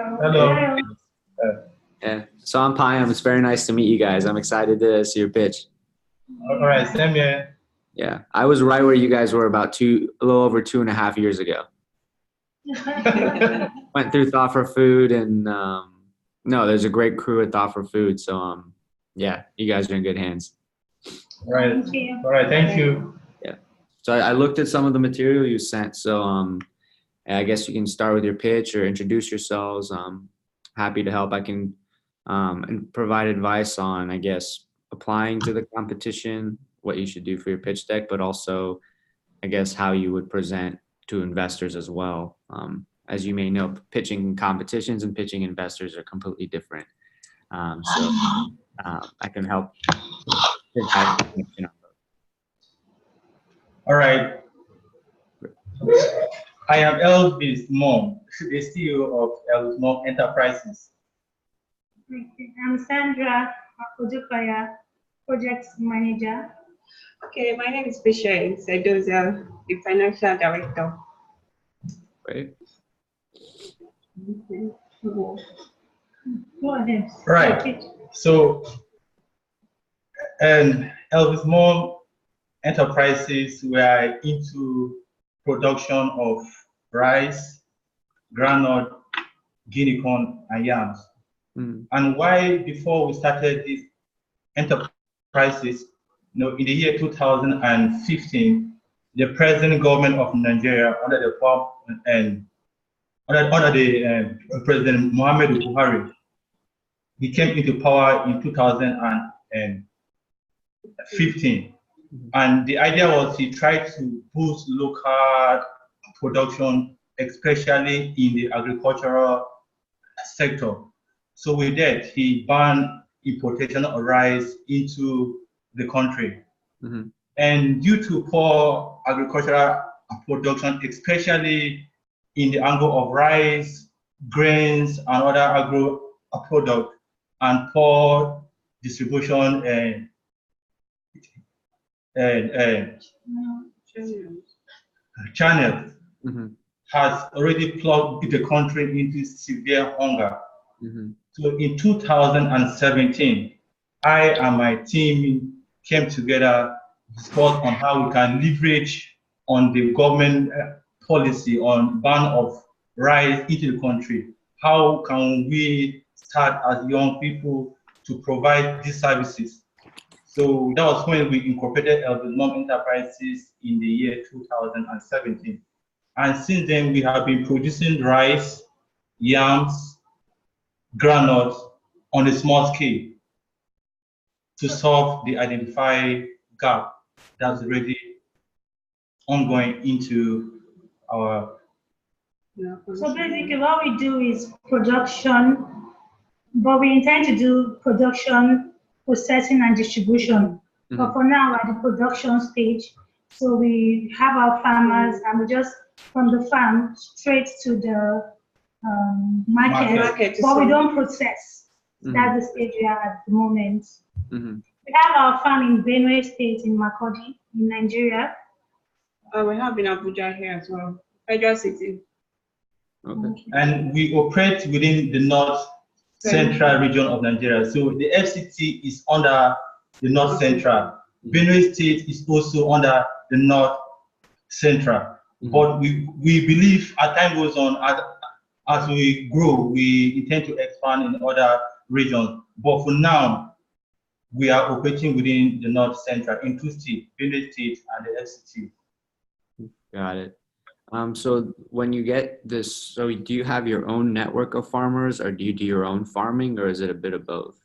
Hello. Yeah. So I'm Payam. It's very nice to meet you guys. I'm excited to see your pitch. All right, same here. Yeah. I was right where you guys were about a little over 2.5 years ago. Went through Thought for Food and no, there's a great crew at Thought for Food. So yeah, you guys are in good hands. All right. All right, thank you. Yeah. So I looked at some of the material you sent. So I guess you can start with your pitch or introduce yourselves. Happy to help. I can and provide advice on, I guess, applying to the competition, what you should do for your pitch deck, but also, I guess, how you would present to investors as well. As you may know, pitching competitions and pitching investors are completely different. I can help provide information on both. All right. I am Elvis Mom, the CEO of Elvis Mom Enterprises. Okay. I'm Sandra Ojukaya, Project Manager. Okay, my name is Patience Edoza, the Financial Director. Great. Go ahead. Right. So, Elvis Mom Enterprises, we are into production of rice, groundnut, guinea corn, and yams. And why, before we started these enterprises, in the year 2015, the present government of Nigeria, under the President Muhammad Buhari, he came into power in 2015. And the idea was he tried to boost local production, especially in the agricultural sector. So with that, he banned importation of rice into the country. And due to poor agricultural production, especially in the angle of rice, grains, and other agro products, and poor distribution channels, has already plugged the country into severe hunger. So in 2017, I and my team came together, discussed on how we can leverage on the government policy on ban of rice into the country. How can we start as young people to provide these services? So that was when we incorporated Elvis Mom Enterprises in the year 2017. And since then, we have been producing rice, yams, groundnuts on a small scale to solve the identified gap that's already ongoing into our. So basically what we do is production, but we intend to do production, processing, and distribution. But for now, we're at the production stage. So we have our farmers, and we just, from the farm, straight to the market, but we don't process. That's the stage we are at the moment. We have our farm in Benue State in Makurdi, in Nigeria. We have in Abuja here as well, Federal City. Okay. And we operate within the North Central region of Nigeria. So the FCT is under the North Central. Benue State is also under the North Central. But we believe as time goes on, as we grow, we intend to expand in other regions. But for now, we are operating within the North Central in two states, Benue State and the FCT. Got it. So when you get this, so do you have your own network of farmers, or do you do your own farming, or is it a bit of both?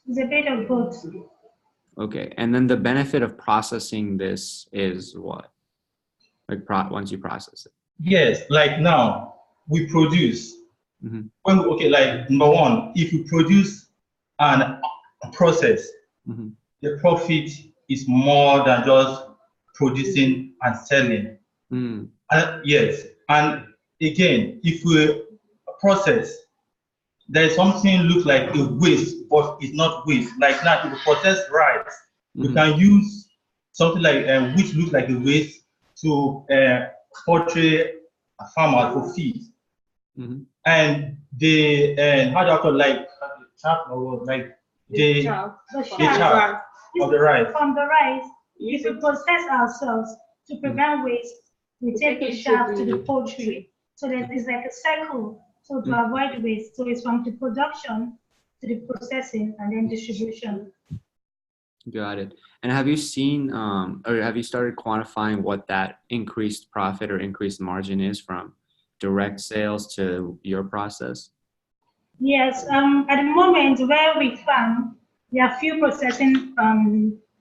It's a bit of both. Okay. And then the benefit of processing this is what? Like once you process it? Yes, like now we produce. Like number one, if you produce and process, the profit is more than just producing and selling. Yes, and again, if we process, there is something look like a waste, but it's not waste. Like now, if we process rice, we can use something like which looks like a waste to poultry farmers for feed. and the how do I call, like the chaff, or like the chaff. The chaff of the rice. From the rice, if we process ourselves to prevent waste, we take the chaff to the poultry. So that is like a cycle. So to avoid waste, so it's from the production to the processing and then distribution. Got it. And have you seen, or have you started quantifying what that increased profit or increased margin is from direct sales to your process? Yes, at the moment where we farm, there are few processing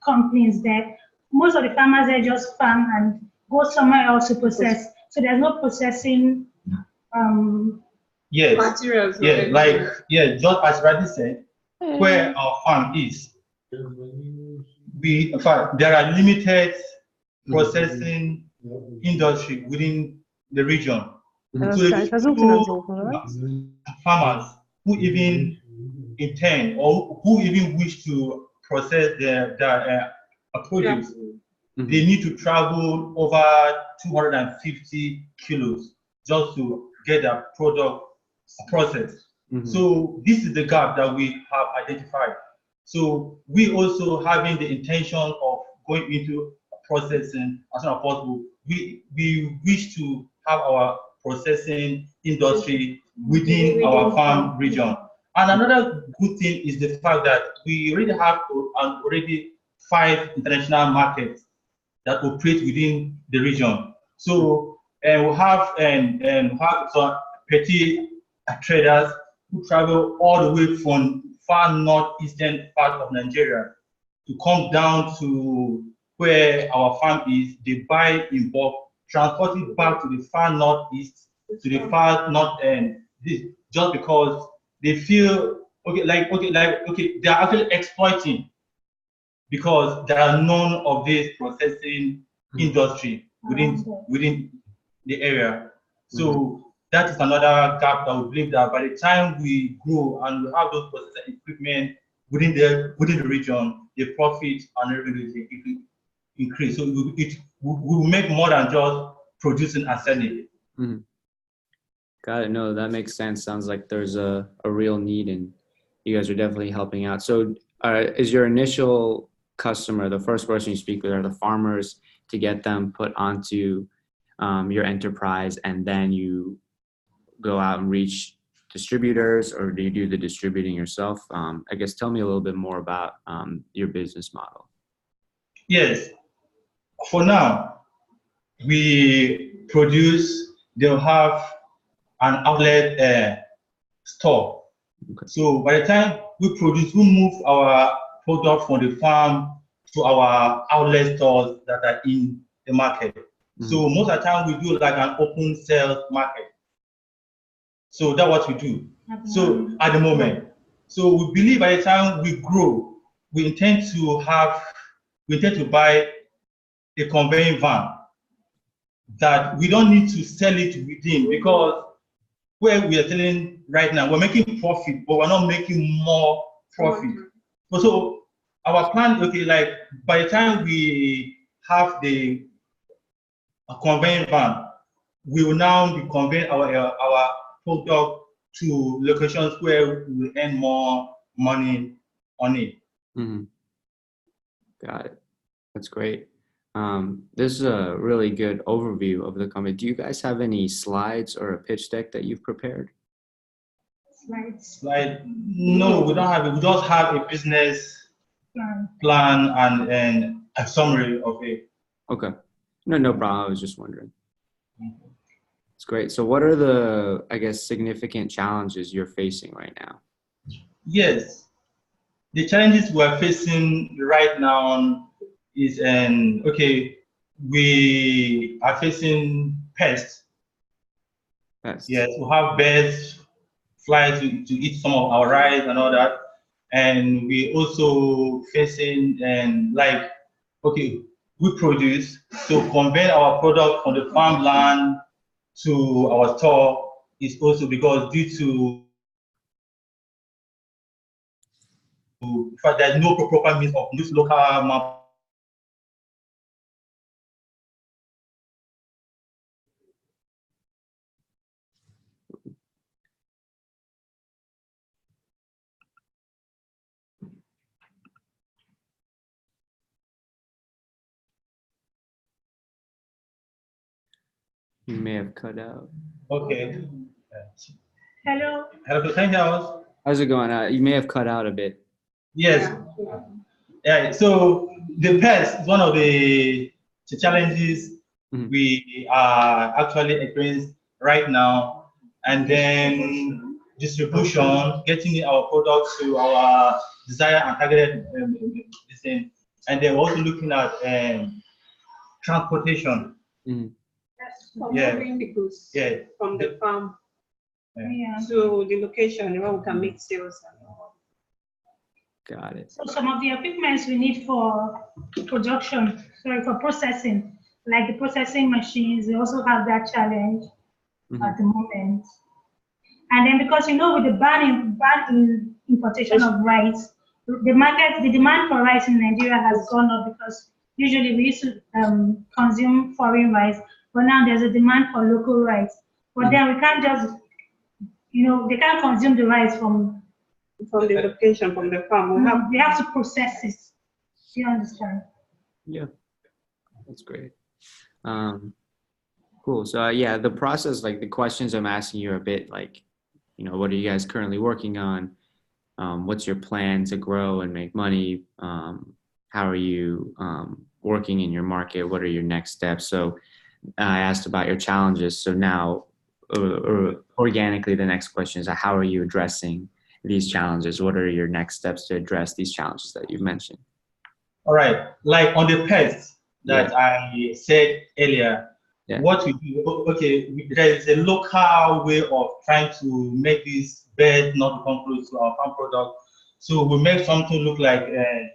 companies there. Most of the farmers there just farm and go somewhere else to process. So there's no processing. Yes. Materials. Yeah, like just as Radhi said, where our farm is, in fact, there are limited processing industry within the region. So the farmers who even intend or who even wish to process their produce, they need to travel over 250 kilos just to get their product processed. So this is the gap that we have identified. So we also having the intention of going into processing as soon as possible. We wish to have our processing industry within our farm region. And another good thing is the fact that we already have already 5 international markets that operate within the region. So we have some petty traders who travel all the way from far northeastern part of Nigeria to come down to where our farm is. They buy in bulk, transport it back to the far northeast, to the far north end, just because they feel they are actually exploiting, because there are none of this processing industry within the area. So that is another gap that we believe that by the time we grow and we have those processing equipment within the region, the profit and revenue increase. So we will make more than just producing and selling. Got it. No, that makes sense. Sounds like there's a real need, and you guys are definitely helping out. So is your initial customer, the first person you speak with, are the farmers to get them put onto your enterprise, and then you go out and reach distributors, or do you do the distributing yourself? I guess tell me a little bit more about your business model. Yes. For now, we produce, they'll have an outlet store. Okay. So by the time we produce, we move our product from the farm to our outlet stores that are in the market. So most of the time we do like an open sales market. So that's what we do. So at the moment, so we believe by the time we grow, we intend to buy a conveying van that we don't need to sell it within, because where we are selling right now, we're making profit, but we're not making more profit. So our plan, like by the time we have the conveying van, we will now be conveying our product to locations where we will earn more money on it. Got it. That's great. This is a really good overview of the company. Do you guys have any slides or a pitch deck that you've prepared? Slide? No, we don't have it. We just have a business plan and a summary of it. Okay. No problem. I was just wondering. It's great. So what are the, I guess, significant challenges you're facing right now? Yes. The challenges we're facing right now is, we are facing pests. Yes, we have birds fly to eat some of our rice and all that. And we also facing, we produce to convey our product from the farmland to our store is also because due to there's no proper means of this local map. You may have cut out. Okay. Hello. Hello, can you hear us? How's it going? You may have cut out a bit. Yes. Yeah. So the pest is one of the challenges we are actually experiencing right now, and then distribution, getting our products to our desired and targeted thing, and then also looking at transportation. Moving the goods from the farm to the location where we can make sales. Got it. So some of the equipments we need for production, for processing, like the processing machines, we also have that challenge at the moment. And then because with the ban in importation of rice, the demand for rice in Nigeria has gone up because usually we used to consume foreign rice, but now there's a demand for local rice. But then we can't just, they can't consume the rice from the location, from the farm. We have to process it. Do you understand? Yeah, that's great. Cool. So the process, like the questions I'm asking you are a bit like, what are you guys currently working on? What's your plan to grow and make money? How are you working in your market? What are your next steps? So I asked about your challenges. So now, organically, the next question is, how are you addressing these challenges? What are your next steps to address these challenges that you've mentioned? All right, like on the pests that I said earlier, what we do, there is a local way of trying to make these birds not become close to our farm product. So we make something look like a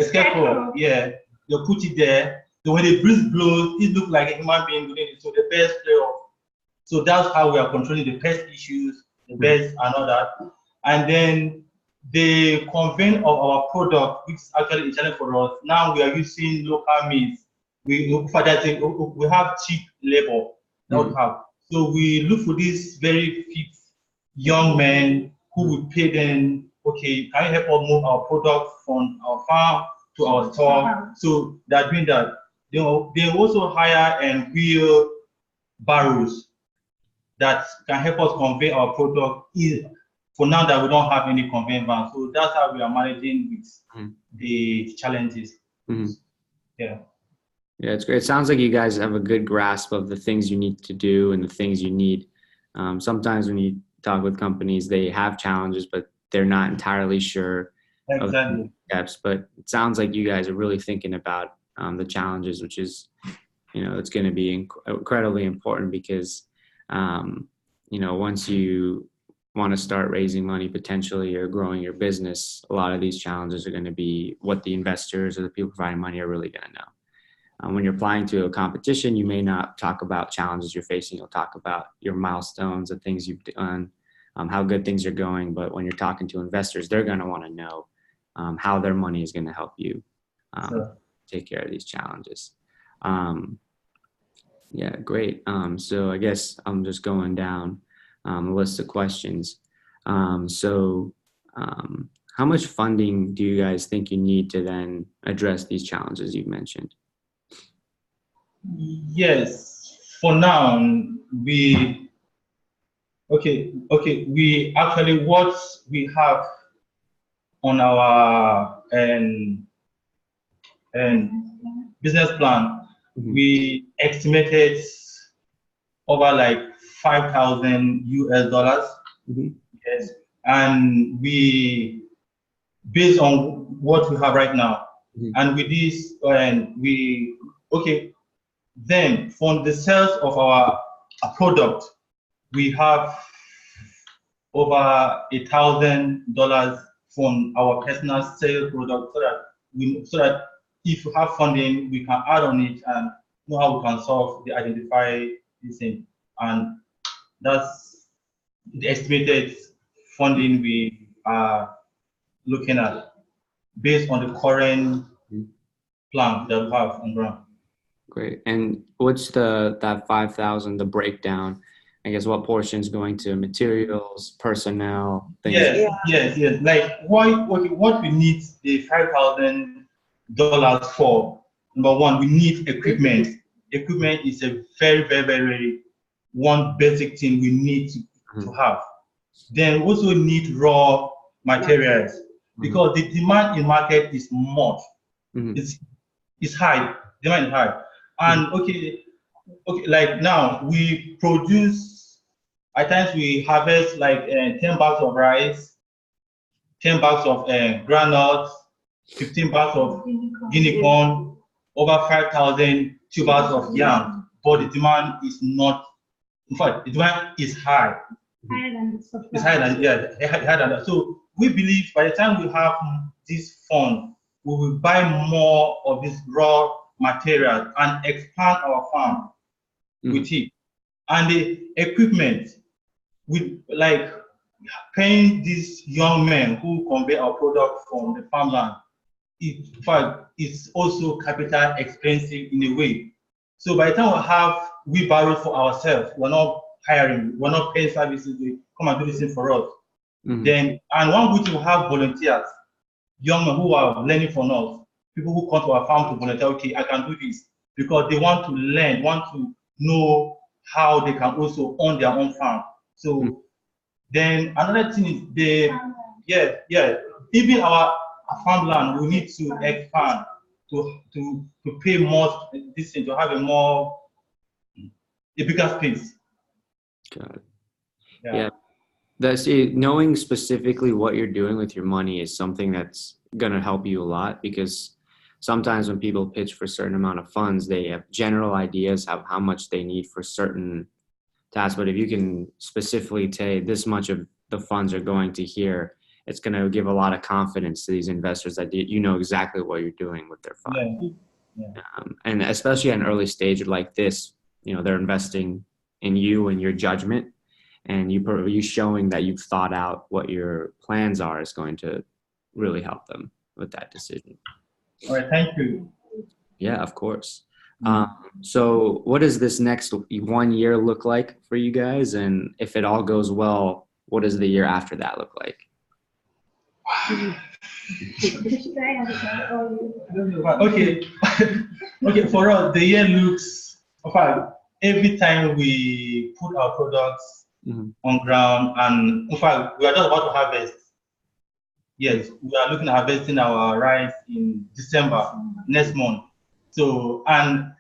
scarecrow. Yeah, you put it there. So when the breeze blows, it looks like a human being doing it. So the birds play off. So that's how we are controlling the pest issues, the birds and all that. And then the conveying of our product, which is actually a challenge for us. Now we are using local means. We have cheap labor that we have. So we look for these very fit young men who will pay them, okay, can you help us move our product from our farm to our store? So they're doing that. They also hire and wheel barrows that can help us convey our product for now that we don't have any conveying van. So that's how we are managing with the challenges. Yeah, it's great. It sounds like you guys have a good grasp of the things you need to do and the things you need. Sometimes when you talk with companies, they have challenges, but they're not entirely sure of the steps. But it sounds like you guys are really thinking about the challenges, which is, it's going to be incredibly important because, once you want to start raising money potentially or growing your business, a lot of these challenges are going to be what the investors or the people providing money are really going to know. When you're applying to a competition, you may not talk about challenges you're facing. You'll talk about your milestones, the things you've done, how good things are going. But when you're talking to investors, they're going to want to know how their money is going to help you take care of these challenges. Yeah, great. So I guess I'm just going down a list of questions. How much funding do you guys think you need to then address these challenges you've mentioned? Yes, for now, we actually what we have on our business plan, we estimated over like $5,000 US. Yes, and we based on what we have right now, and with this, then from the sales of our product, we have over $1,000 from our personal sales product, so that if you have funding, we can add on it and know how we can solve the identify this thing. And that's the estimated funding we are looking at based on the current plan that we have on ground. Great. And what's that 5,000, the breakdown? I guess what portion is going to materials, personnel, things? Yes. Like what we need the $5,000 for. Number one, we need equipment. equipment is a very, very, very one basic thing we need to have. Then we also need raw materials because the demand in market is much. It's high. Demand is high. And okay, like now we produce, at times we harvest like 10 bags of rice, 10 bags of granules, 15 bags of guinea corn, over 5,000 tubers of yam. But the demand is not, in fact, the demand is high. Higher than the supply. It's higher than, yeah, higher than that. So we believe by the time we have this fund, we will buy more of this raw material and expand our farm with it. And the equipment, with like paying these young men who convey our product from the farmland, in fact, it's also capital expensive in a way. So by the time we have wheelbarrows for ourselves, we're not hiring, we're not paying services to come and do this thing for us. Then, and one good thing, we have volunteers, young men who are learning from us, people who come to our farm to volunteer, okay, I can do this, because they want to learn, want to know how they can also own their own farm. So then another thing is even our farmland, we need to expand to pay more this thing, to have a bigger space. Got it. Yeah. Knowing specifically what you're doing with your money is something that's going to help you a lot, because sometimes when people pitch for a certain amount of funds, they have general ideas of how much they need for certain tasks. But if you can specifically say this much of the funds are going to here, it's going to give a lot of confidence to these investors that you know exactly what you're doing with their fund. And especially at an early stage like this, you know, they're investing in you and your judgment, and you showing that you've thought out what your plans are is going to really help them with that decision. All right, thank you. Yeah, of course. So what does this next 1 year look like for you guys? And if it all goes well, what does the year after that look like? Okay. Okay, for us, the year looks, every time we put our products on ground, and in fact, we are just about to harvest. Yes, we are looking at harvesting our rice in December, next month. So, and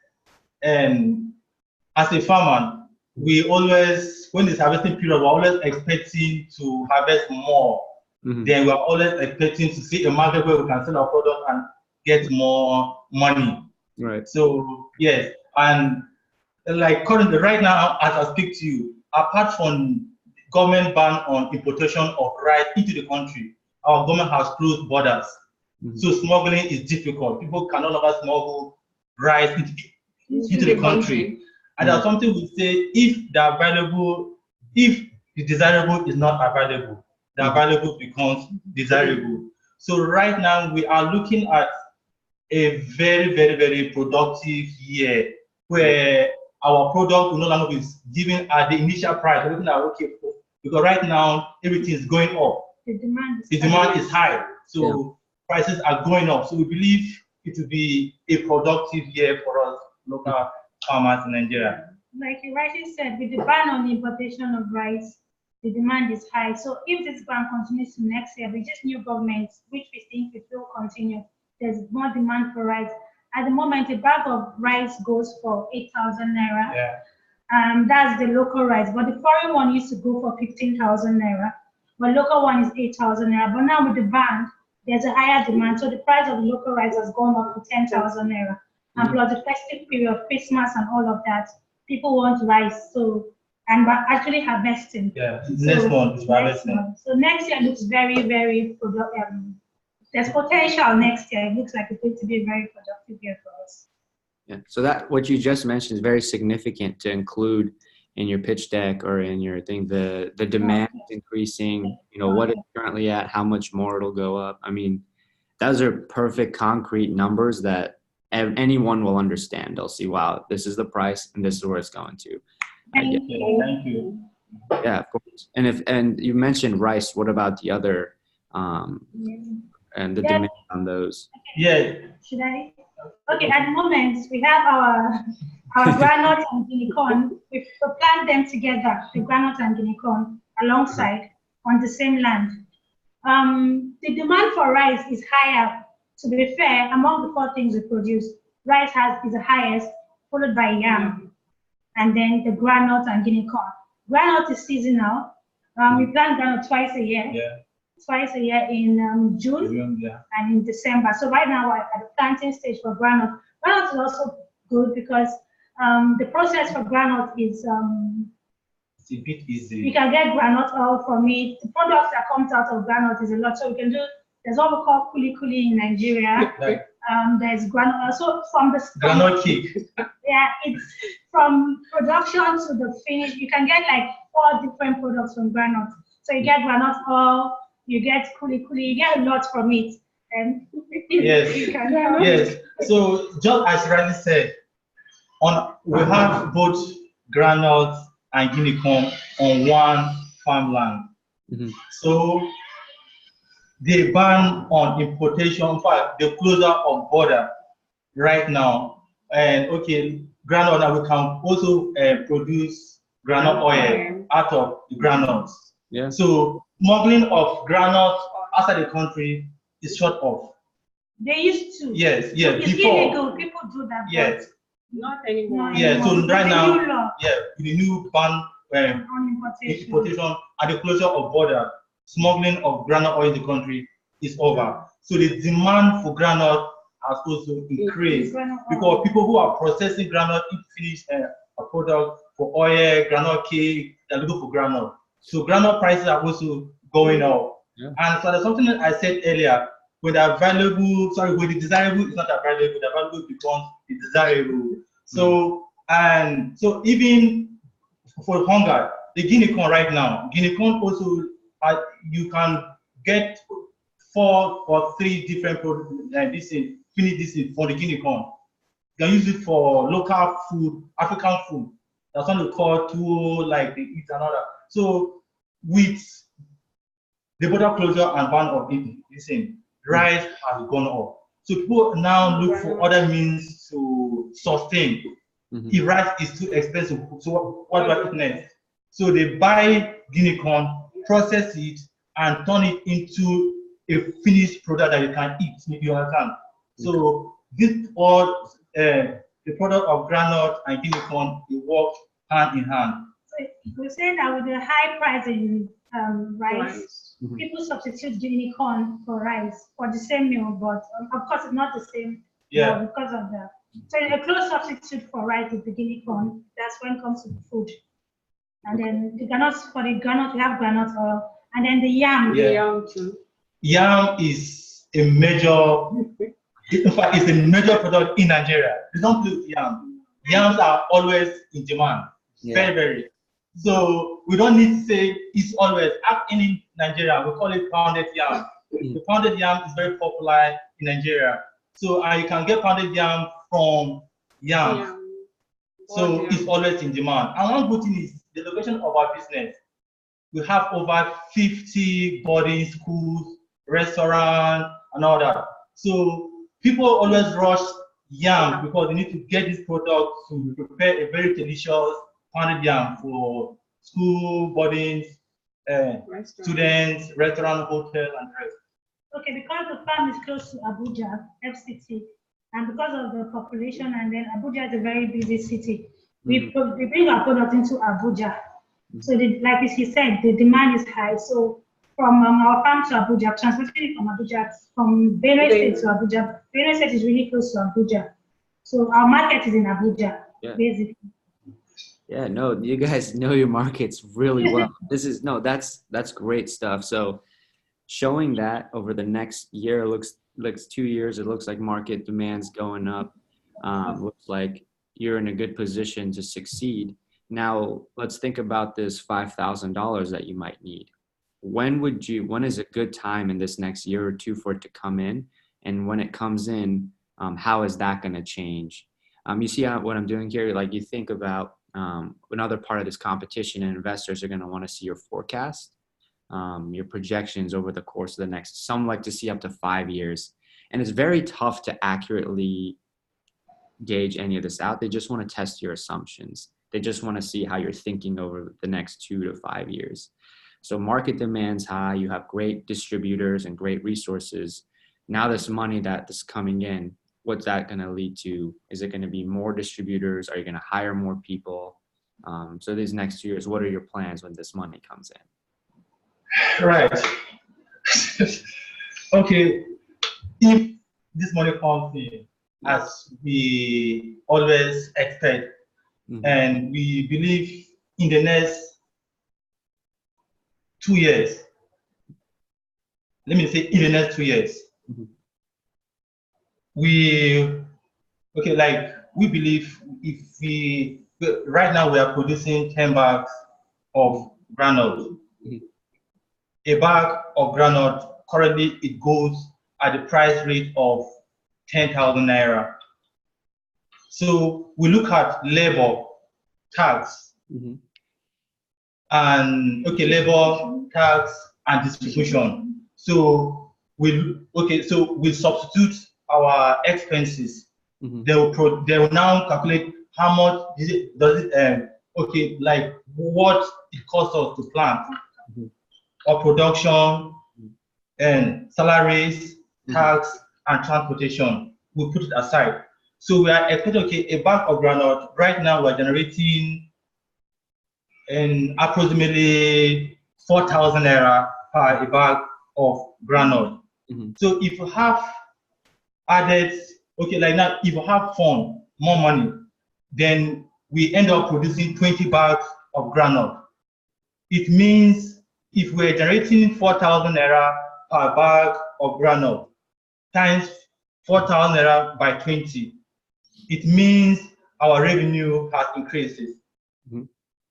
as a farmer, we always, when it's harvesting period, we're always expecting to harvest more. Then we're always expecting to see a market where we can sell our product and get more money. Right. So, yes, and like currently, right now, as I speak to you, apart from government ban on importation of rice into the country, our government has closed borders. So smuggling is difficult. People can no longer smuggle rice into the country. And there's something we say, if the desirable is not available, the available becomes desirable. So right now we are looking at a very, very, very productive year where our product will no longer be given at the initial price. We're looking at, okay, because right now everything is going up. The demand is high. So prices are going up. So we believe it will be a productive year for us, local farmers in Nigeria. Like you rightly said, with the ban on the importation of rice, the demand is high. So if this ban continues to next year with this new government, which we think it will continue, there's more demand for rice. At the moment, a bag of rice goes for 8,000 naira. That's the local rice, but the foreign one used to go for 15,000 naira. But local one is 8,000 naira. But now with the ban, there's a higher demand. So the price of the local rice has gone up to 10,000 naira. And plus the festive period, Christmas and all of that, people want rice. So, and we're actually harvesting. Next month is harvesting. So next year looks very, very productive. There's potential next year. It looks like it's going to be a very productive year for us. Yeah. So that what you just mentioned is very significant to include in your pitch deck or in your thing. The demand is increasing. You know what it's currently at, how much more it'll go up. I mean, those are perfect concrete numbers that anyone will understand. They'll see, wow, this is the price and this is where it's going to. Thank you. Yeah, of course. And you mentioned rice. What about the other and the demand on those? Yeah. Should I? Okay, at the moment we have our granite and guinea corn. We plant them together, the granite and guinea corn, alongside on the same land. The demand for rice is higher. To be fair, among the 4 things we produce, rice is the highest, followed by yam, and then the granite and guinea corn. Granite is seasonal. We plant granite twice a year. Yeah. Twice a year in June and in December. So right now we're at the planting stage for granite. Granite is also good because the process for granite is it's a bit easy. you can get granite oil from it. The products that comes out of granite is a lot. So we can do, there's what we call kuli kuli in Nigeria. Right. There's granite. So from the Granite cake. Yeah, it's from production to the finish. You can get like 4 different products from granite. So you get granite oil, you get kuli kuli, you get a lot from it. And Yes. Yes. So just as rightly said, we have both granite and guinea corn on one farmland. So the ban on importation, in fact, the closure of border right now, and okay, granite, now we can also produce granite oil out of the granules. Yeah. So smuggling of granite outside the country is short of. They used to. Yes, yes. It's Before, illegal. People do that. yes, Not anymore. yeah. So right It's a now, new law yeah, with the new ban on importation. importation and the closure of border, smuggling of granite oil in the country is over. So the demand for granite has also increased because people who are processing granite finish a product for oil, granite cake, they're looking for granite. So granite prices are also going up. Yeah. And so there's something that I said earlier, when the available, when the desirable is not available, the available becomes the desirable. So and so even for hunger, the guinea corn right now, guinea corn also you can get 4 or 3 different products. Finish this for the guinea corn. You can use it for local food, African food. That's what we call tuwo, like they eat another. So with the border closure and ban of eating, rice has gone up. So people now look for other means to sustain. If rice is too expensive, so what do I eat next? So they buy guinea corn, process it, and turn it into a finished product that you can eat. You understand? So this all the product of granite and guinea corn, they work hand in hand. So you're saying that with the high price in rice, people substitute guinea corn for rice for the same meal, but of course it's not the same. Yeah. Because of that. So a close substitute for rice is the guinea corn. That's when it comes to the food. And then the granite, for the granite, we have granite oil. And then the yam. Yeah. Yam too. Yam is a major, in fact, it's a major product in Nigeria. They don't put yam. Yams are always in demand. Very, very. So we don't need to say it's always. In Nigeria, we call it pounded yam. The pounded yam is very popular in Nigeria. So you can get pounded yam from yam. So it's always in demand. And one good thing is the location of our business. We have over 50 boarding schools, restaurants, and all that. So people always rush yam because they need to get this product to prepare a very delicious pounded yam for school, boardings, students, restaurant, hotel, and rest. Okay, because the farm is close to Abuja, FCT, and because of the population, and then Abuja is a very busy city, we bring our product into Abuja. So, like he said, the demand is high. So, from our farm to Abuja, transporting it from Abuja, from Benue State to Abuja, Benue State is really close to Abuja. So, our market is in Abuja, basically. Yeah, no, you guys know your markets really well. That's great stuff. So, showing that over the next year, looks 2 years, it looks like market demand's going up. Looks like you're in a good position to succeed. Now, let's think about this $5,000 that you might need. When is a good time in this next year or two for it to come in? And when it comes in, how is that going to change? You see what I'm doing here? Like you think about another part of this competition, and investors are going to want to see your forecast. Your projections over the course of the next, some like to see up to 5 years. And it's very tough to accurately gauge any of this out. They just want to test your assumptions. They just want to see how you're thinking over the next 2 to 5 years. So market demand's high. You have great distributors and great resources. Now this money that's coming in, what's that going to lead to? Is it going to be more distributors? Are you going to hire more people? So these next 2 years, what are your plans when this money comes in? Right. Okay. If this money comes in, as we always expect, and we believe in the next 2 years, let me say in the next 2 years, we believe if right now we are producing 10 bags of granite. A bag of granite, currently it goes at the price rate of 10,000 naira. So we look at labor, tax, and labor, tax, and distribution. So we substitute our expenses. They will now calculate how much like what it costs us to plant, or production, and salaries, tax, and transportation. We put it aside. So we are expecting a bag of granite. Right now we're generating approximately 4,000 naira per bag of granite. So if you have added, like now, if you have fund, more money, then we end up producing 20 bags of granite. It means if we're generating 4,000 naira per bag of granite times 4,000 naira by 20, it means our revenue has increased.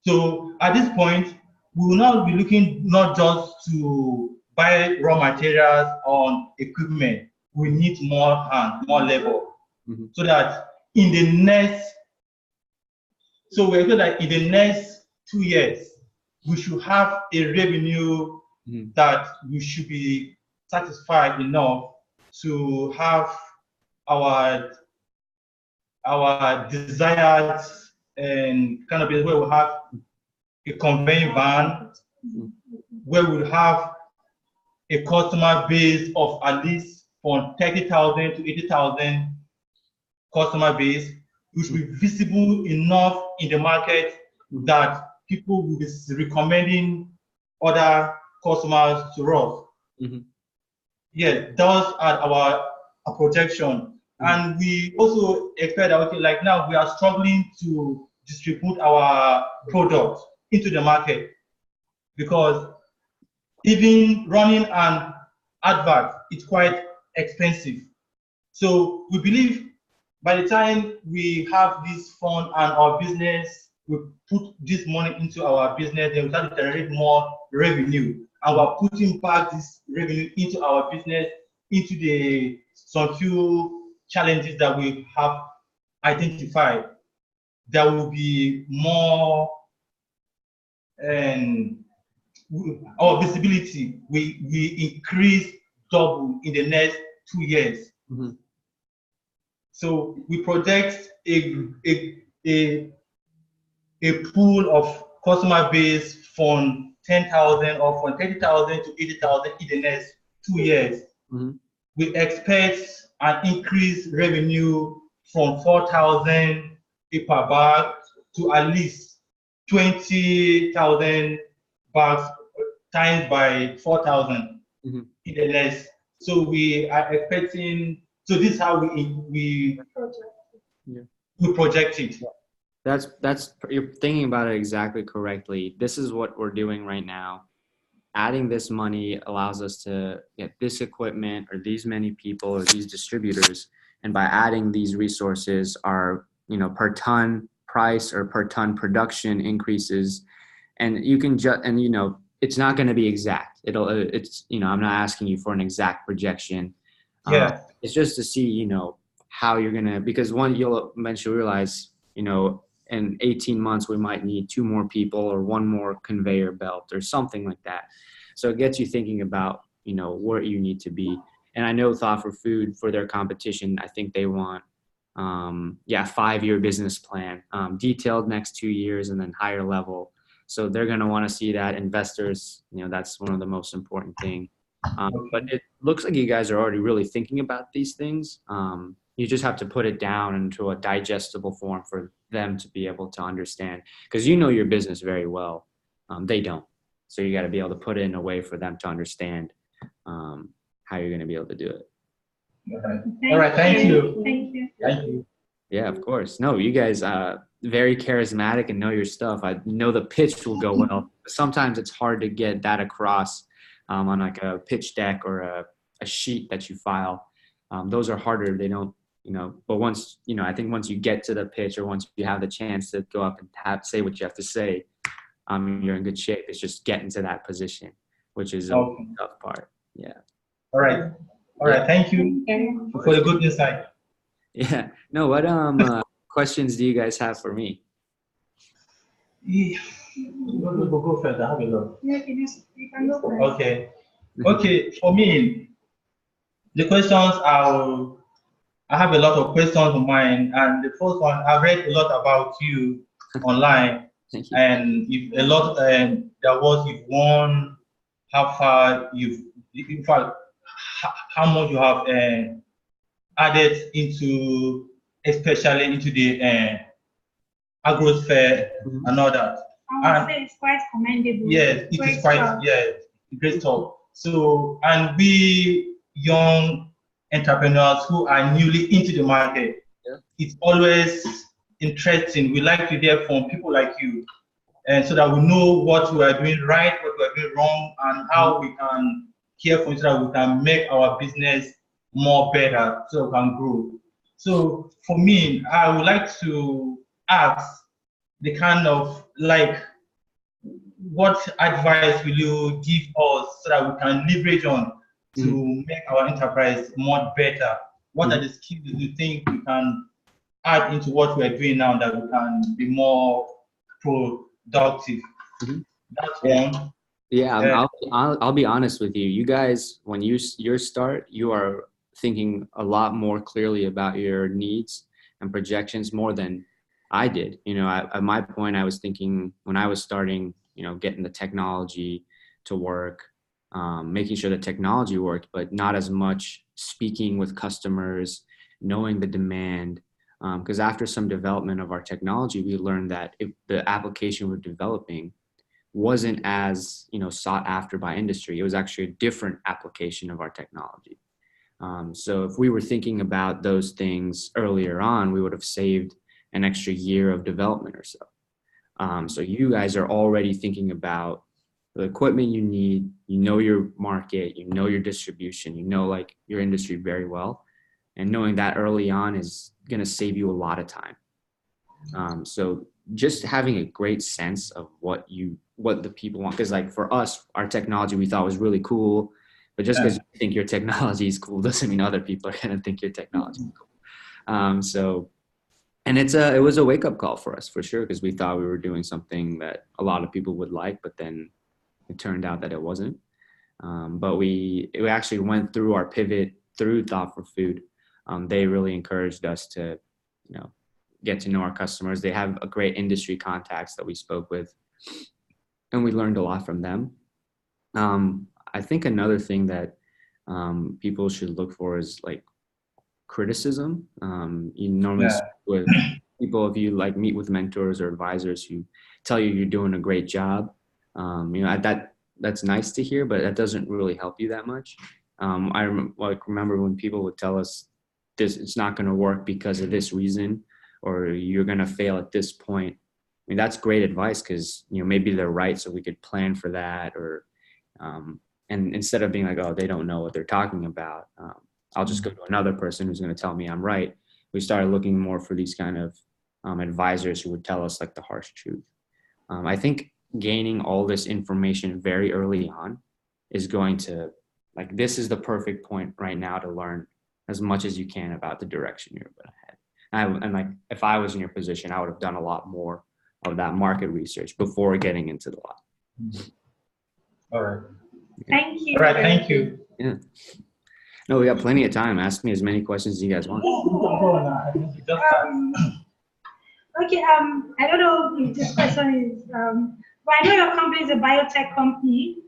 So at this point, we will now be looking not just to buy raw materials on equipment. We need more hands, more labor, so that in the next, we're sure that in the next 2 years, we should have a revenue that we should be satisfied enough to have our desired and kind of where we have a conveying van, where we have a customer base of at least from 30,000 to 80,000 customer base, which will be visible enough in the market that people will be recommending other customers to us. Yeah, those are our projection. And we also expect that, like now we are struggling to distribute our product into the market, because even running an advert is quite expensive. So we believe by the time we have this fund and our business, we put this money into our business, then we start to generate more revenue. And we're putting back this revenue into our business, into some few challenges that we have identified. There will be more, and our visibility we increase double in the next 2 years. So we project a pool of customer base from 10,000 or from 30,000 to 80,000 in the next 2 years. We expect an increased revenue from 4,000 per bag to at least 20,000 bags times by 4,000 in the next. So we are expecting. So this is how we project it. That's you're thinking about it exactly correctly. This is what we're doing right now. Adding this money allows us to get this equipment or these many people or these distributors, and by adding these resources, our per ton price or per ton production increases, and you can it's not going to be exact. I'm not asking you for an exact projection. It's just to see how you're gonna, because one, you'll eventually realize in 18 months we might need 2 more people or 1 more conveyor belt or something like that. So it gets you thinking about where you need to be. And I know Thought for Food, for their competition, I think they want yeah, 5-year business plan, detailed next 2 years, and then higher level. So they're going to want to see that. Investors, you know, that's one of the most important thing. But it looks like you guys are already really thinking about these things. You just have to put it down into a digestible form for them to be able to understand, because you know your business very well. They don't. So you got to be able to put it in a way for them to understand how you're going to be able to do it. All right. Thank you. Thank you. Thank you. Yeah, of course. No, you guys very charismatic and know your stuff. I know the pitch will go well. Sometimes it's hard to get that across on like a pitch deck or a sheet that you file. Those are harder. They don't, you know, but once, you know, I think once you get to the pitch, or once you have the chance to go up and say what you have to say, you're in good shape. It's just getting to that position, which is the tough part. Yeah. All right. All right. Thank you for the good insight. Yeah. No, what questions do you guys have for me? Yeah. We'll go further. Have a look. Yeah, you can go first. Okay. Okay. For me, the questions I have a lot of questions on mine, and the first one, I read a lot about you online. Thank you. And if a lot, there was you've won, how far you've, in fact, how much you have added into, especially into the agrosphere and all that. I would say it's quite commendable. Yes, it is quite, great stuff. So, and we young entrepreneurs who are newly into the market, it's always interesting. We like to hear from people like you, and so that we know what we are doing right, what we are doing wrong, and how we can care for it so that we can make our business more better, so we can grow. So for me, I would like to ask the kind of like, what advice will you give us so that we can leverage on to make our enterprise more better? What are the skills you think we can add into what we're doing now that we can be more productive? That's one. Yeah, I'll be honest with you. You guys, when you start, you are thinking a lot more clearly about your needs and projections more than I did. You know, at my point, I was thinking when I was starting, you know, getting the technology to work, making sure the technology worked, but not as much speaking with customers, knowing the demand. Because after some development of our technology, we learned that if the application we're developing wasn't as, you know, sought after by industry, it was actually a different application of our technology. So if we were thinking about those things earlier on, we would have saved an extra year of development or so. So you guys are already thinking about the equipment you need, you know your market, you know your distribution, you know like your industry very well. And knowing that early on is going to save you a lot of time. So just having a great sense of what the people want. Because like for us, our technology we thought was really cool. But just because you think your technology is cool doesn't mean other people are going to think your technology is cool. So, and it was a wake-up call for us for sure, because we thought we were doing something that a lot of people would like, but then it turned out that it wasn't. But we actually went through our pivot through Thought for Food. They really encouraged us to, you know, get to know our customers. They have a great industry contacts that we spoke with, and we learned a lot from them. I think another thing that people should look for is like criticism. You normally speak with people, if you like meet with mentors or advisors who tell you you're doing a great job, you know, that's nice to hear, but that doesn't really help you that much. I remember when people would tell us this, it's not going to work because of this reason, or you're going to fail at this point. I mean, that's great advice because, you know, maybe they're right. So we could plan for that, or, and instead of being like, oh, they don't know what they're talking about, I'll just go to another person who's going to tell me I'm right. We started looking more for these kind of advisors who would tell us like the harsh truth. I think gaining all this information very early on is going to, like, this is the perfect point right now to learn as much as you can about the direction you're going to head. And like, if I was in your position, I would have done a lot more of that market research before getting into the lot. All right. Thank you. All right. Thank you. Yeah. No, we got plenty of time. Ask me as many questions as you guys want. Okay, I don't know if this question is, but I know your company is a biotech company.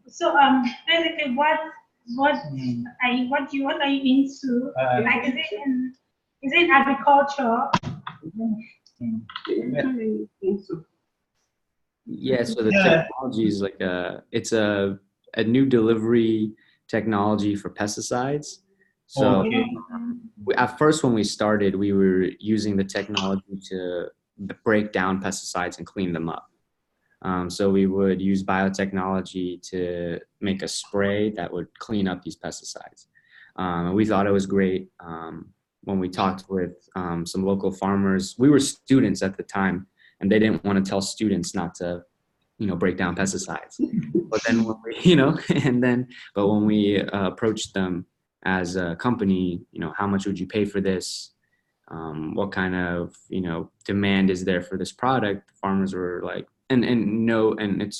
So basically, what are you into? Like, is it agriculture? Yeah, so the technology is like it's a new delivery technology for pesticides. So at first when we started, we were using the technology to break down pesticides and clean them up. So we would use biotechnology to make a spray that would clean up these pesticides. We thought it was great. When we talked with some local farmers, we were students at the time, and they didn't want to tell students not to, break down pesticides. But then when we, but when we approached them as a company, how much would you pay for this? What kind of, demand is there for this product? The farmers were like, and it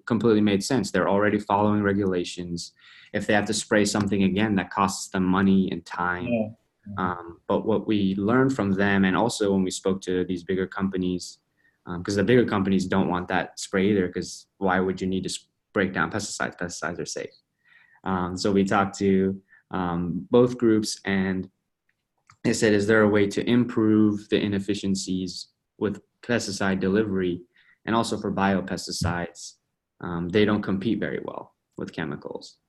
completely made sense. They're already following regulations. If they have to spray something again, that costs them money and time. Yeah. But what we learned from them, and also when we spoke to these bigger companies, because the bigger companies don't want that spray either, because why would you need to break down pesticides? Pesticides are safe. So we talked to both groups, and they said, is there a way to improve the inefficiencies with pesticide delivery? And also for biopesticides, they don't compete very well with chemicals.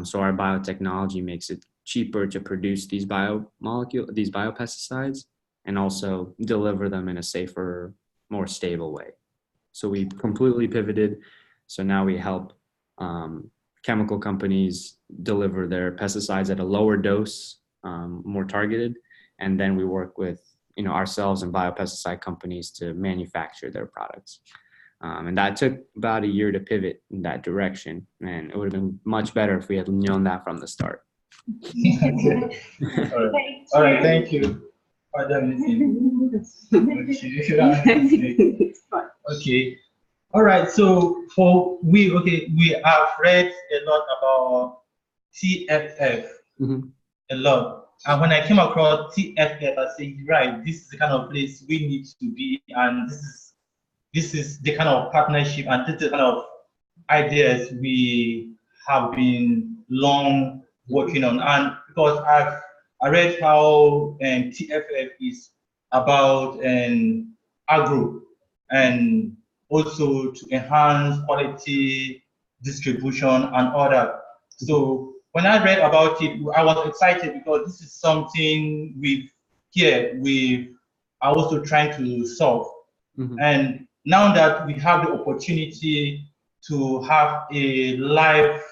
So our biotechnology makes it cheaper to produce these biopesticides, and also deliver them in a safer, more stable way. So we completely pivoted. So now we help chemical companies deliver their pesticides at a lower dose, more targeted, and then we work with ourselves and biopesticide companies to manufacture their products. And that took about a year to pivot in that direction. And it would have been much better if we had known that from the start. All right, thank you. Okay. All right, so we have read a lot about TFF, a lot. And when I came across TFF, I said, right, this is the kind of place we need to be, and this is the kind of partnership, and this is the kind of ideas we have been long working on. And because I read how TFF is about agro, and also to enhance quality distribution and all that. So when I read about it, I was excited because this is something we are also trying to solve. And now that we have the opportunity to have a live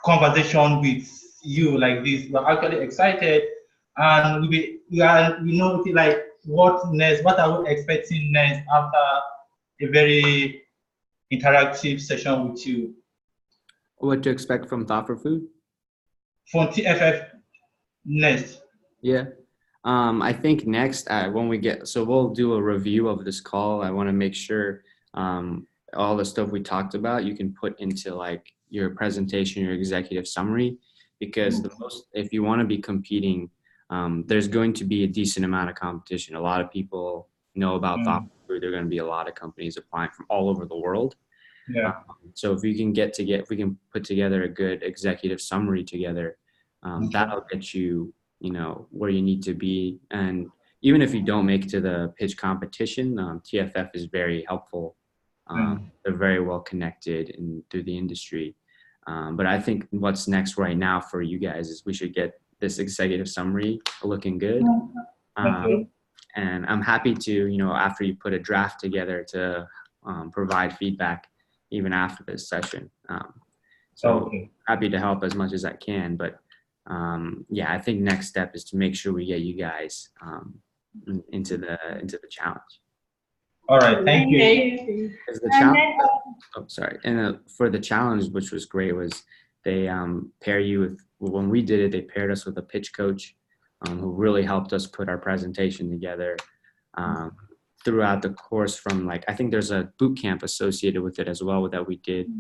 conversation with you like this, we're actually excited, and we know like what next, what are we expecting next after a very interactive session with you. What to expect from Thought for Food? From TFF next. Yeah. I think next when we we'll do a review of this call. I want to make sure all the stuff we talked about, you can put into like your presentation, your executive summary, because if you want to be competing, there's going to be a decent amount of competition. A lot of people know about Thought for Food. There are going to be a lot of companies applying from all over the world. Yeah. So if we can put together a good executive summary together, that'll get you, where you need to be. And even if you don't make it to the pitch competition, TFF is very helpful. They're very well connected through the industry. But I think what's next right now for you guys is we should get this executive summary looking good. And I'm happy to, after you put a draft together, to provide feedback even after this session. Happy to help as much as I can. But I think next step is to make sure we get you guys into the challenge. All right, thank you. The challenge, and for the challenge, which was great, was they pair you with, when we did it, they paired us with a pitch coach who really helped us put our presentation together throughout the course. From I think there's a boot camp associated with it as well that we did.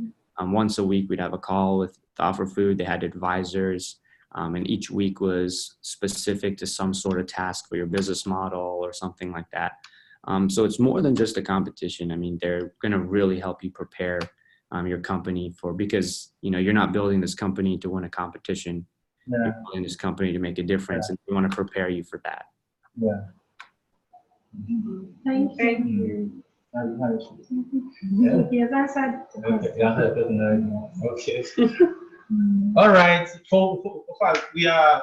Once a week, we'd have a call with the Offer Food. They had advisors, and each week was specific to some sort of task for your business model or something like that. So it's more than just a competition. I mean, they're going to really help you prepare your company because, you're not building this company to win a competition. Yeah. You're building this company to make a difference, and we want to prepare you for that. Yeah. Thank you. Yes, answered. Okay. All right. For we are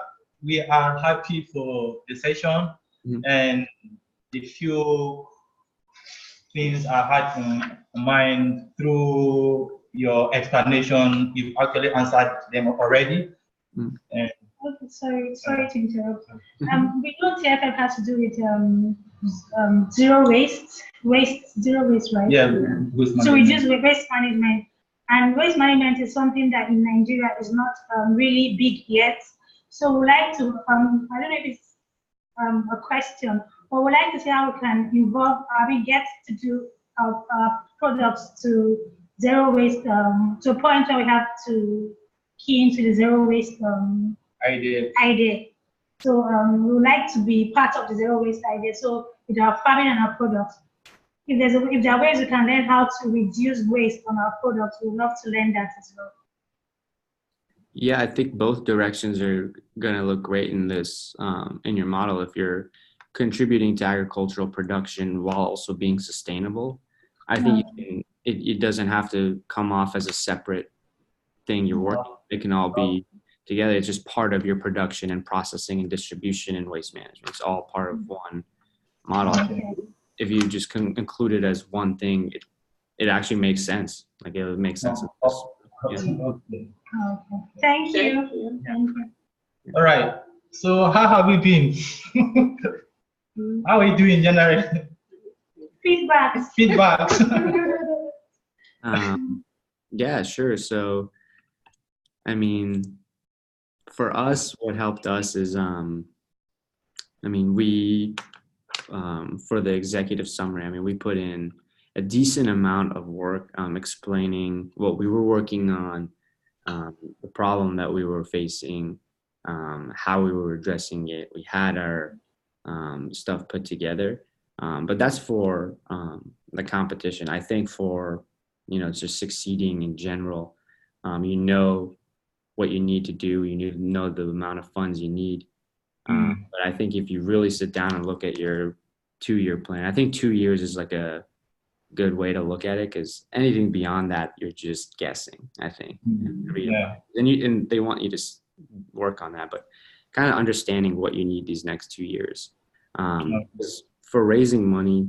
happy for the session, and a few things I had in mind through your explanation. You've actually answered them already. And okay, sorry to interrupt. We know TFF has to do with zero waste, right? Yeah, so we use waste management, and waste management is something that in Nigeria is not really big yet. So we'd like to, I don't know if it's a question, but we'd like to see how we can involve, we get to do our products to zero waste, to a point where we have to key into the zero waste idea. So we would like to be part of the zero waste idea. So with our farming and our products, if there are ways we can learn how to reduce waste on our products, we would love to learn that as well. Yeah, I think both directions are going to look great in this, in your model. If you're contributing to agricultural production while also being sustainable, I think it doesn't have to come off as a separate thing you're working. It can all be together. It's just part of your production and processing and distribution and waste management. It's all part of one model. If you just include it as one thing, it actually makes sense. Like it would make sense. Okay. Thank you. All right. So how have we been? How are you doing generally? Feedback. Yeah, sure. So, I mean, for us, what helped us is, we, for the executive summary, we put in a decent amount of work explaining what we were working on, the problem that we were facing, how we were addressing it. We had our stuff put together, but that's for the competition. I think for, just succeeding in general, what you need to do, you need to know the amount of funds you need. But I think if you really sit down and look at your 2-year plan, I think 2 years is like a good way to look at it, because anything beyond that, you're just guessing, I think. Yeah. And they want you to work on that, but kind of understanding what you need these next 2 years. For raising money,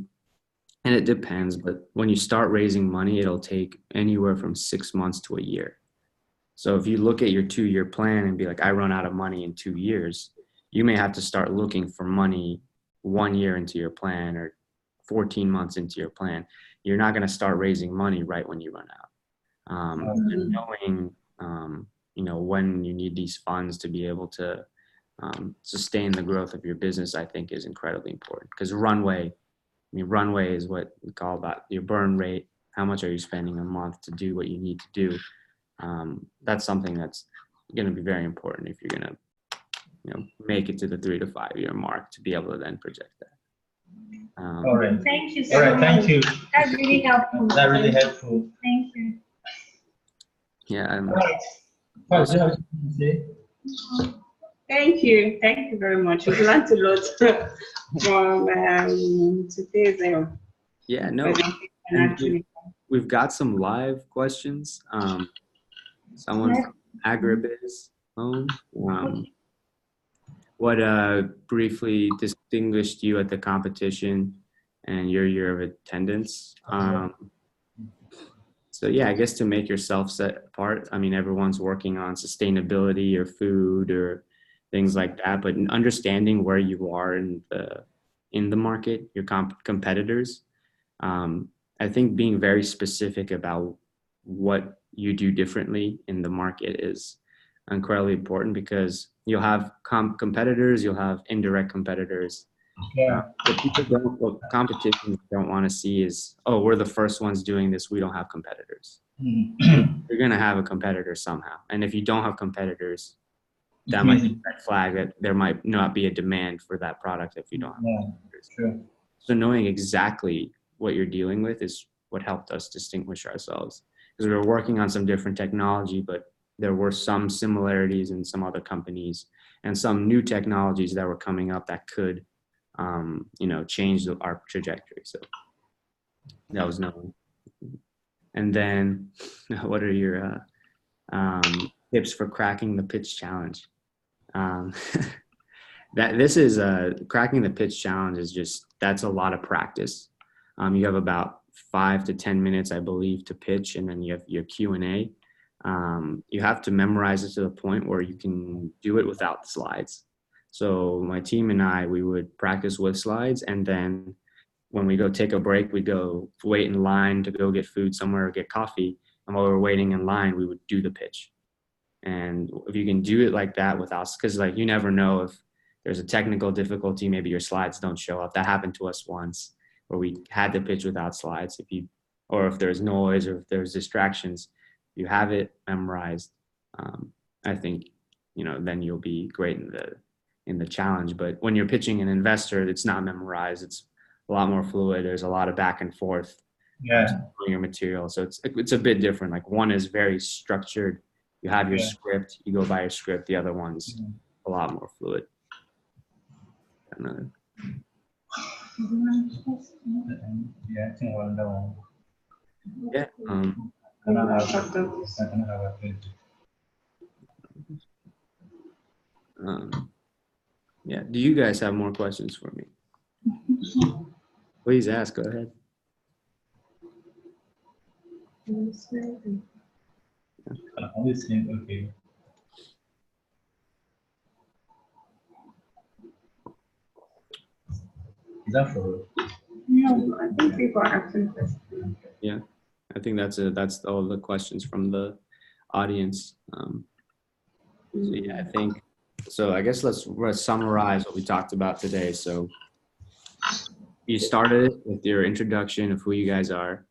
and it depends, but when you start raising money, it'll take anywhere from 6 months to a year. So if you look at your 2-year plan and be like, I run out of money in 2 years, you may have to start looking for money 1 year into your plan or 14 months into your plan. You're not going to start raising money right when you run out. And knowing, when you need these funds to be able to sustain the growth of your business, I think is incredibly important, because runway is what we call that, your burn rate. How much are you spending a month to do what you need to do? That's something that's going to be very important if you're going to, make it to the 3 to 5 year mark, to be able to then project that. All right. Thank you so All right. much. Thank you. That's really helpful. That's really helpful. Thank you. Yeah. All right. What do you have to say? Thank you very much. We've learned a lot from today's Yeah, no. We've got some live questions. Someone from Agribiz home. What briefly distinguished you at the competition and your year of attendance? So yeah, I guess to make yourself set apart. Everyone's working on sustainability or food or things like that, but understanding where you are in the market, your competitors. I think being very specific about what you do differently in the market is incredibly important, because you'll have competitors, you'll have indirect competitors. Yeah. What competition don't want to see is, oh, we're the first ones doing this, we don't have competitors. you're going to have a competitor somehow. And if you don't have competitors, that might be a red flag that there might not be a demand for that product if you don't have competitors. Sure. So knowing exactly what you're dealing with is what helped us distinguish ourselves, because we were working on some different technology, but there were some similarities in some other companies and some new technologies that were coming up that could, change our trajectory. So that was known. And then what are your tips for cracking the pitch challenge? Cracking the pitch challenge is that's a lot of practice. You have about 5 to 10 minutes, I believe, to pitch, and then you have your Q&A. You have to memorize it to the point where you can do it without slides. So my team and I, we would practice with slides, and then when we go take a break, we go wait in line to go get food somewhere or get coffee. And while we're waiting in line, we would do the pitch. And if you can do it like that without, because like you never know if there's a technical difficulty, maybe your slides don't show up. That happened to us once where we had to pitch without slides. Or if there's noise or if there's distractions, you have it memorized. I think, then you'll be great in the challenge. But when you're pitching an investor, it's not memorized. It's a lot more fluid. There's a lot of back and forth. Your material. So it's a bit different. Like one is very structured. You have your script, you go by your script. The other one's a lot more fluid. Do you guys have more questions for me? Please ask, go ahead. I'm listening, okay. Is that for? No, I think people are asking questions. Yeah, I think that's all the questions from the audience. I guess let's summarize what we talked about today. So you started it with your introduction of who you guys are.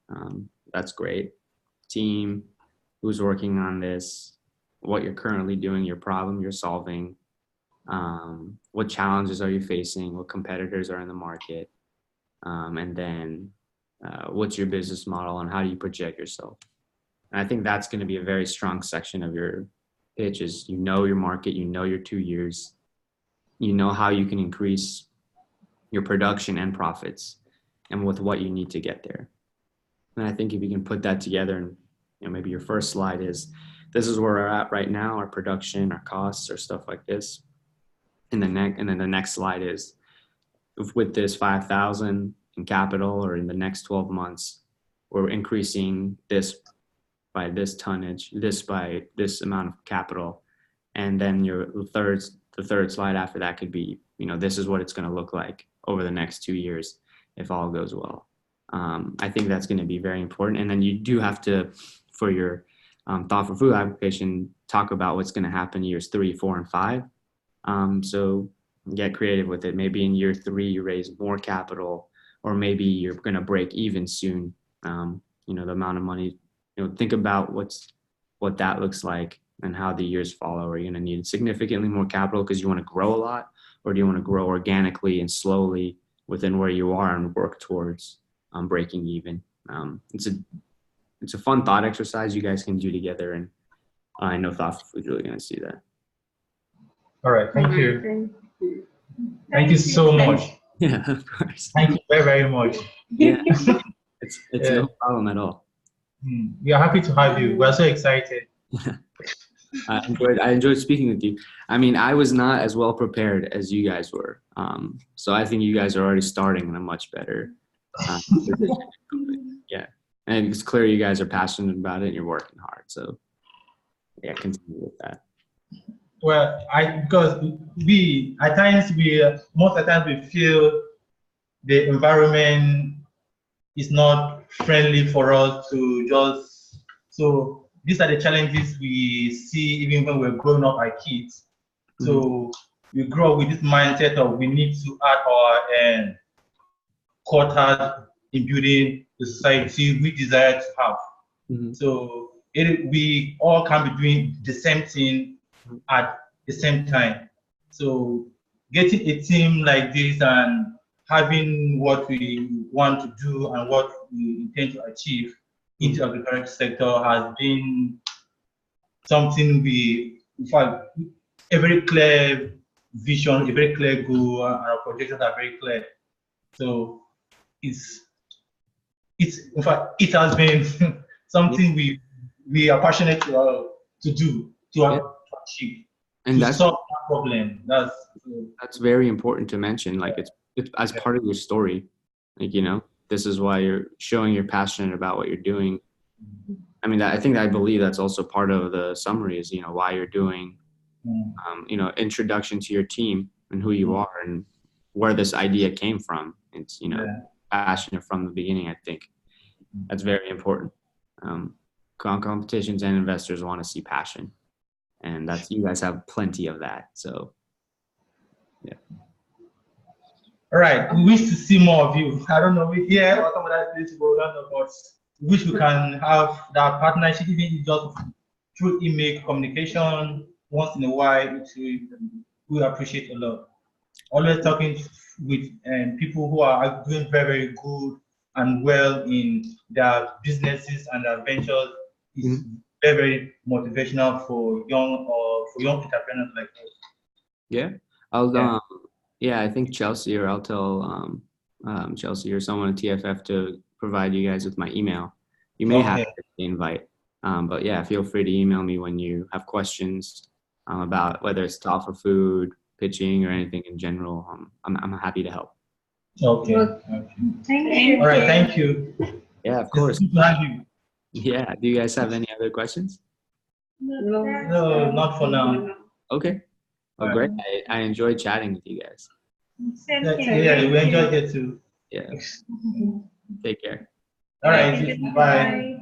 That's great. Team, who's working on this, what you're currently doing, your problem you're solving, what challenges are you facing, what competitors are in the market, and then what's your business model and how do you project yourself. And I think that's going to be a very strong section of your pitch is your market, your 2 years, how you can increase your production and profits and with what you need to get there. And I think if you can put that together and maybe your first slide is, this is where we're at right now, our production, our costs, or stuff like this. And then the next slide is, with this 5,000 in capital or in the next 12 months, we're increasing this by this tonnage, this by this amount of capital. And then the third slide after that could be, this is what it's going to look like over the next 2 years if all goes well. I think that's going to be very important. And then you do have to, for your thought for food application, talk about what's going to happen years 3, 4, and 5. So get creative with it. Maybe in year 3, you raise more capital, or maybe you're going to break even soon. The amount of money, think about what that looks like and how the years follow. Are you going to need significantly more capital because you want to grow a lot, or do you want to grow organically and slowly within where you are and work towards breaking even? It's a fun thought exercise you guys can do together, and I know Thoughtful Food is really going to see that. All right, thank you. Thank you so much. Yeah, of course. Thank you very, very much. Yeah, it's no problem at all. We are happy to have you. We're so excited. I enjoyed speaking with you. I mean, I was not as well prepared as you guys were. So I think you guys are already starting in a much better position. Yeah. And it's clear you guys are passionate about it and you're working hard. So yeah, continue with that. Well, because most of the time we feel the environment is not friendly for us to so these are the challenges we see even when we're growing up as kids. So we grow up with this mindset of we need to add our quarters in building the society we desire to have. So we all can be doing the same thing at the same time. So getting a team like this and having what we want to do and what we intend to achieve into the agriculture sector has been something in fact, a very clear vision, a very clear goal, and our projections are very clear. So in fact, it has been something we are passionate to do, to achieve, and to solve that problem. That's very important to mention. Like it's as part of your story. Like, this is why you're showing you're passionate about what you're doing. I mean, I believe that's also part of the summary is, why you're doing, introduction to your team and who you are and where this idea came from. It's, passionate from the beginning. I think that's very important. Competitions and investors want to see passion, and you guys have plenty of that. So, yeah. All right. We wish to see more of you. I don't know. We hear or some of that place go down, but we wish we can have that partnership, even just through email communication once in a while. We appreciate a lot. Always talking with people who are doing very, very good and well in their businesses and their ventures is very, very motivational for young entrepreneurs like us. Yeah, I think Chelsea, or I'll tell Chelsea or someone at TFF to provide you guys with my email. You may have the invite, but yeah, feel free to email me when you have questions about whether it's to offer food, pitching, or anything in general. I'm happy to help. Okay. Thank you. All right. Thank you. Yeah, of course. It's good to have you. Yeah. Do you guys have any other questions? No, not for now. Okay. Oh, great. I enjoyed chatting with you guys. Yeah, we enjoyed it too. Yeah. Take care. All right. Bye.